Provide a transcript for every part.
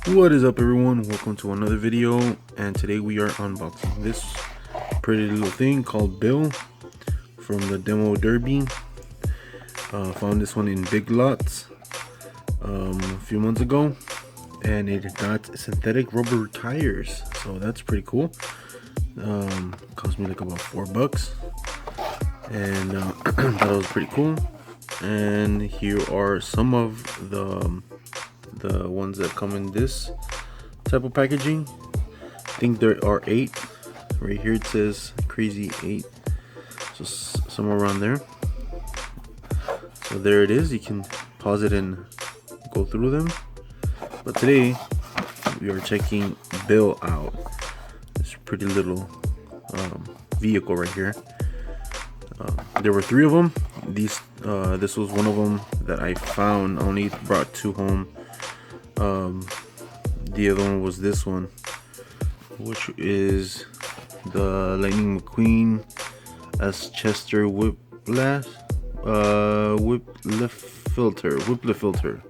What is up, everyone? Welcome to another video, and today we are unboxing this pretty little thing called Bill from the demo Derby. Found this one in Big Lots a few months ago, and it got synthetic rubber tires, so that's pretty cool. Cost me like about $4, and that was pretty cool. And here are some of the ones that come in this type of packaging. I think there are 8. Right here it says crazy 8, so somewhere around there. So there it is. You can pause it and go through them. But today we are checking Bill out. This pretty little vehicle right here. There were 3 of them. This was one of them that I found. I only brought 2 home. The other one was this one, which is the Lightning McQueen as Chester whiplift filter,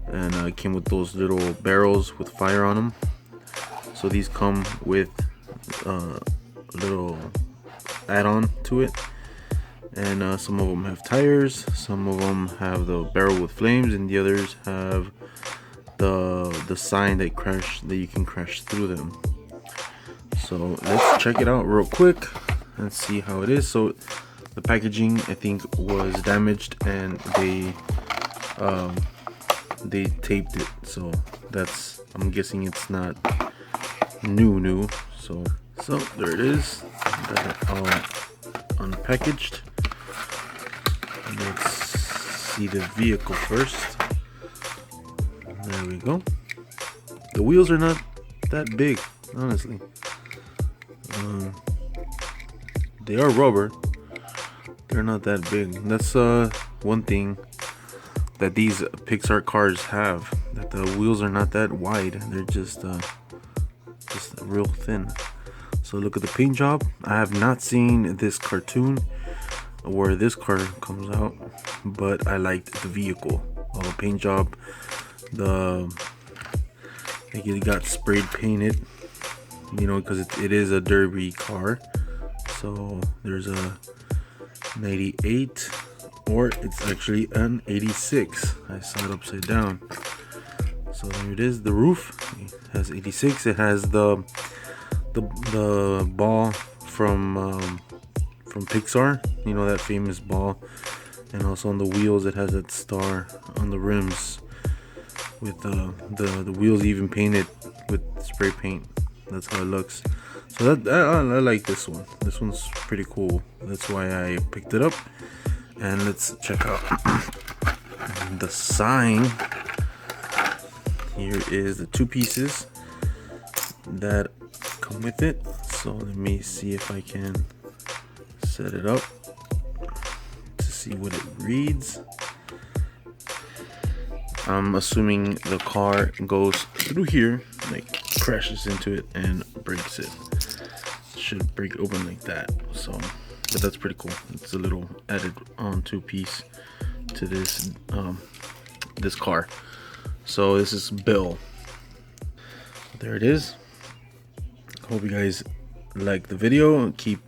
and it came with those little barrels with fire on them. So these come with a little add-on to it, and some of them have tires, some of them have the barrel with flames, and the others have the sign that you can crash through them. So let's check it out real quick and see how it is. So the packaging, I think, was damaged, and they taped it, so I'm guessing it's not new. So there it is. Got it all unpackaged. Let's see the vehicle first. There we go. The wheels are not that big, honestly. They are rubber. They're not that big. That's one thing that these Pixar cars have, that the wheels are not that wide. They're just real thin. So look at the paint job. I have not seen this cartoon where this car comes out, but I liked the vehicle. All the paint job. Like it got sprayed painted, because it is a Derby car. So there's a 98, or it's actually an 86. I saw it upside down. So there it is. The roof has 86. It has the ball from Pixar, that famous ball, and also on the wheels it has that star on the rims, with the wheels even painted with spray paint. That's how it looks. So I like this one. This one's pretty cool. That's why I picked it up. And let's check out the sign. Here is the 2 pieces that come with it. So let me see if I can set it up to see what it reads. I'm assuming the car goes through here, like crashes into it and breaks it. Should break open like that. So, but that's pretty cool. It's a little added on 2 piece to this this car. So this is Bill. There it is. Hope you guys like the video. Keep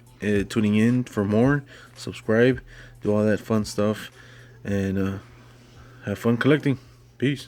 tuning in for more. Subscribe, do all that fun stuff, and have fun collecting. Peace.